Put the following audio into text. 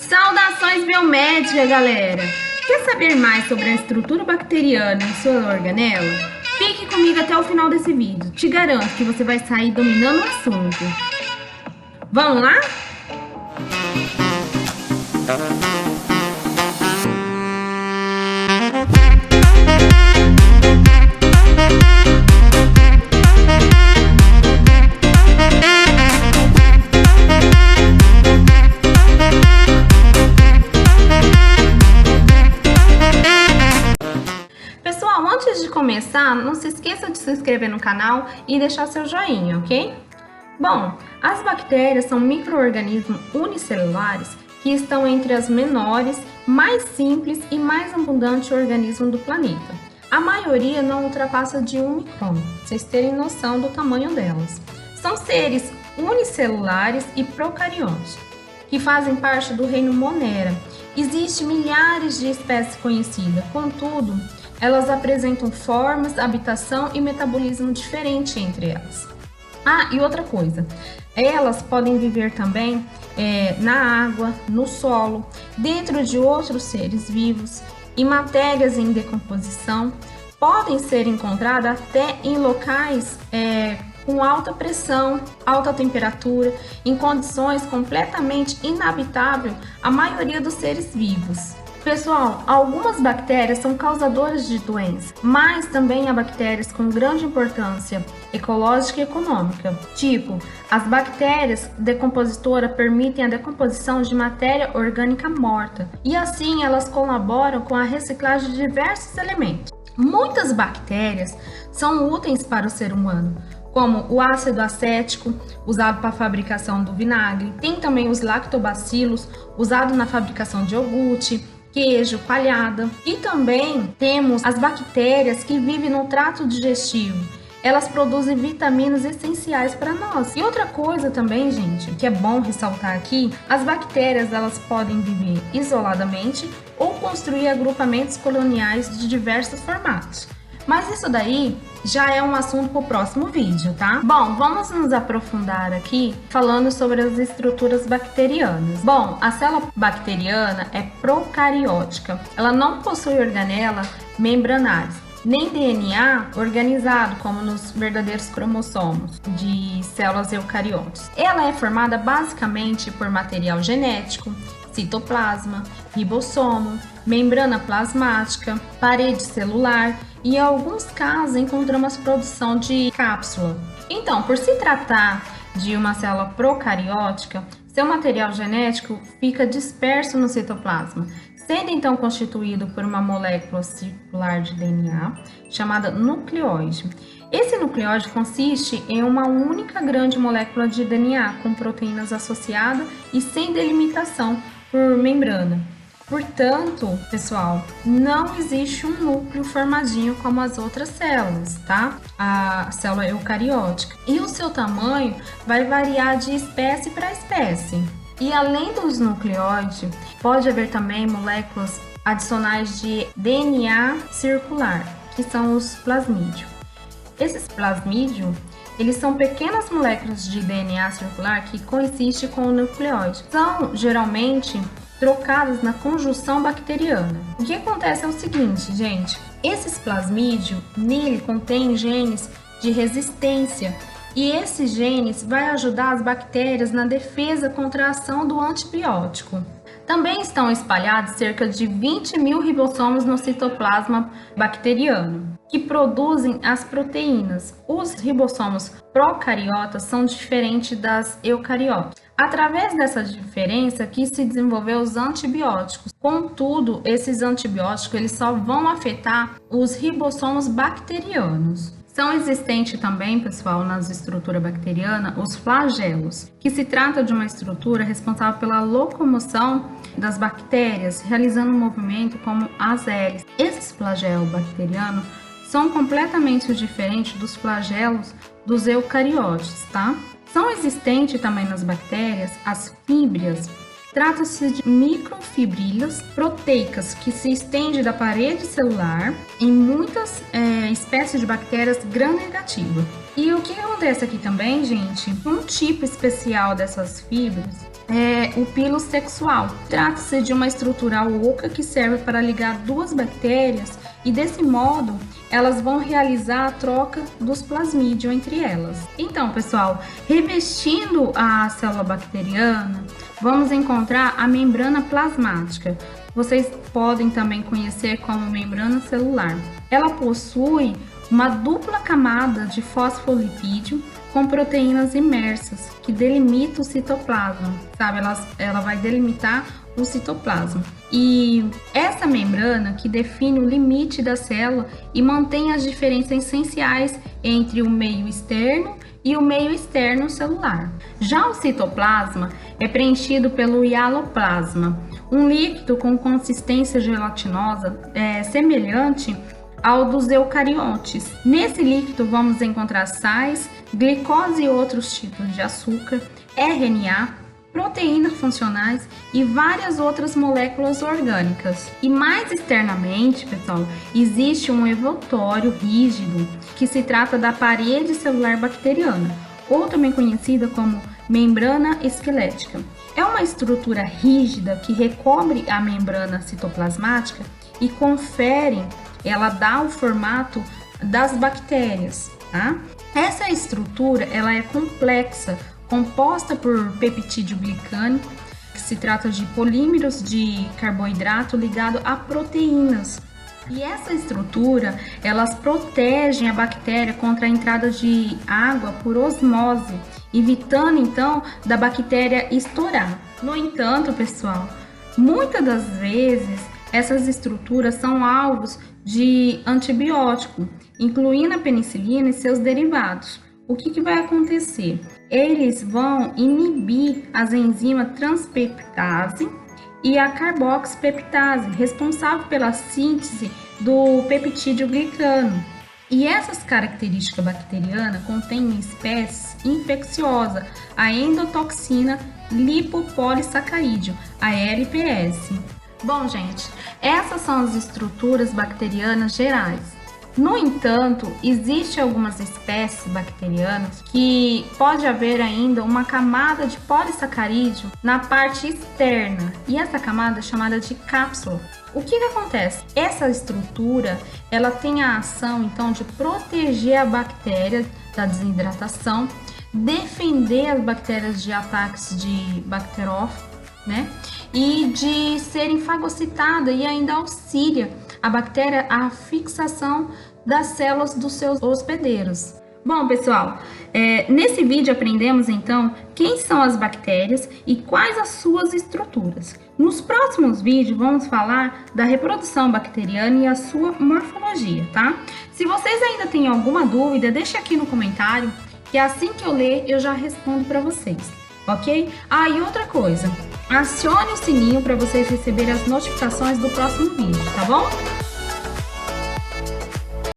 Saudações biomédicas, galera! Quer saber mais sobre a estrutura bacteriana em sua organela? Fique comigo até o final desse vídeo. Te garanto que você vai sair dominando o assunto. Vamos lá? Antes de começar, não se esqueça de se inscrever no canal e deixar seu joinha, ok? Bom, as bactérias são micro-organismos unicelulares que estão entre as menores, mais simples e mais abundantes organismos do planeta. A maioria não ultrapassa de 1 micrômetro, pra vocês terem noção do tamanho delas. São seres unicelulares e procariontes, que fazem parte do reino Monera. Existem milhares de espécies conhecidas, contudo, elas apresentam formas, habitação e metabolismo diferente entre elas. E outra coisa, elas podem viver também na água, no solo, dentro de outros seres vivos, em matérias em decomposição, podem ser encontradas até em locais com alta pressão, alta temperatura, em condições completamente inabitáveis a maioria dos seres vivos. Pessoal, algumas bactérias são causadoras de doenças, mas também há bactérias com grande importância ecológica e econômica. Tipo, as bactérias decompositoras permitem a decomposição de matéria orgânica morta e assim elas colaboram com a reciclagem de diversos elementos. Muitas bactérias são úteis para o ser humano, como o ácido acético, usado para a fabricação do vinagre. Tem também os lactobacilos, usado na fabricação de iogurte, queijo, palhada. E também temos as bactérias que vivem no trato digestivo. Elas produzem vitaminas essenciais para nós. E outra coisa também, gente, que é bom ressaltar aqui, as bactérias elas podem viver isoladamente ou construir agrupamentos coloniais de diversos formatos. Mas isso daí já é um assunto para o próximo vídeo, tá? Bom, vamos nos aprofundar aqui falando sobre as estruturas bacterianas. Bom, a célula bacteriana é procariótica. Ela não possui organela membranárias, nem DNA organizado como nos verdadeiros cromossomos de células eucariotas. Ela é formada basicamente por material genético, citoplasma, ribossomo, membrana plasmática, parede celular e em alguns casos encontramos produção de cápsula. Então, por se tratar de uma célula procariótica, seu material genético fica disperso no citoplasma, sendo então constituído por uma molécula circular de DNA chamada nucleóide. Esse nucleóide consiste em uma única grande molécula de DNA com proteínas associadas e sem delimitação por membrana. Portanto, pessoal, não existe um núcleo formadinho como as outras células, tá? A célula eucariótica. E o seu tamanho vai variar de espécie para espécie. E além dos nucleóides, pode haver também moléculas adicionais de DNA circular, que são os plasmídios. Esses plasmídios, eles são pequenas moléculas de DNA circular que coincidem com o nucleóide. São, geralmente, trocadas na conjunção bacteriana. O que acontece é o seguinte, gente, esses plasmídios, nele contém genes de resistência e esses genes vai ajudar as bactérias na defesa contra a ação do antibiótico. Também estão espalhados cerca de 20 mil ribossomos no citoplasma bacteriano, que produzem as proteínas. Os ribossomos procariotas são diferentes das eucariotas. Através dessa diferença que se desenvolveu os antibióticos. Contudo, esses antibióticos eles só vão afetar os ribossomos bacterianos. São existentes também, pessoal, nas estruturas bacterianas, os flagelos, que se trata de uma estrutura responsável pela locomoção das bactérias, realizando um movimento como as hélices. Esses flagelos bacterianos são completamente diferentes dos flagelos dos eucariotes, tá? São existentes também nas bactérias as fíbrias. Trata-se de microfibrilhas proteicas que se estendem da parede celular em muitas espécies de bactérias gram-negativas. E o que acontece aqui também, gente, um tipo especial dessas fibras é o pilo sexual. Trata-se de uma estrutura oca que serve para ligar duas bactérias e, desse modo, elas vão realizar a troca dos plasmídios entre elas. Então, pessoal, revestindo a célula bacteriana, vamos encontrar a membrana plasmática. Vocês podem também conhecer como membrana celular. Ela possui uma dupla camada de fosfolipídio com proteínas imersas que delimita o citoplasma, sabe? Ela vai delimitar o citoplasma. E essa membrana que define o limite da célula e mantém as diferenças essenciais entre o meio externo e o meio externo celular. Já o citoplasma é preenchido pelo hialoplasma, um líquido com consistência gelatinosa semelhante ao dos eucariotes. Nesse líquido vamos encontrar sais, glicose e outros tipos de açúcar, RNA, proteínas funcionais e várias outras moléculas orgânicas. E mais externamente, pessoal, existe um envoltório rígido, que se trata da parede celular bacteriana, ou também conhecida como membrana esquelética. É uma estrutura rígida que recobre a membrana citoplasmática e ela dá o formato das bactérias, tá? Essa estrutura, ela é complexa, composta por peptídeo glicânico, que se trata de polímeros de carboidrato ligado a proteínas. E essa estrutura, elas protegem a bactéria contra a entrada de água por osmose, evitando então da bactéria estourar. No entanto, pessoal, muitas das vezes essas estruturas são alvos de antibiótico, incluindo a penicilina e seus derivados. O que vai acontecer? Eles vão inibir as enzimas transpeptase e a carboxipeptase, responsável pela síntese do peptídeo glicano. E essas características bacterianas contêm uma espécie infecciosa, a endotoxina lipopolissacarídeo, a LPS. Bom, gente, essas são as estruturas bacterianas gerais. No entanto, existem algumas espécies bacterianas que pode haver ainda uma camada de polissacarídeo na parte externa, e essa camada é chamada de cápsula. O que acontece? Essa estrutura, ela tem a ação então de proteger a bactéria da desidratação, defender as bactérias de ataques de bacterófago, né? E de serem fagocitadas, e ainda auxilia a bactéria à fixação das células dos seus hospedeiros. Bom, pessoal, nesse vídeo aprendemos então quem são as bactérias e quais as suas estruturas. Nos próximos vídeos vamos falar da reprodução bacteriana e a sua morfologia, tá? Se vocês ainda têm alguma dúvida, deixa aqui no comentário, que assim que eu ler eu já respondo para vocês, ok? Ah, e outra coisa, acione o sininho para vocês receberem as notificações do próximo vídeo, tá bom?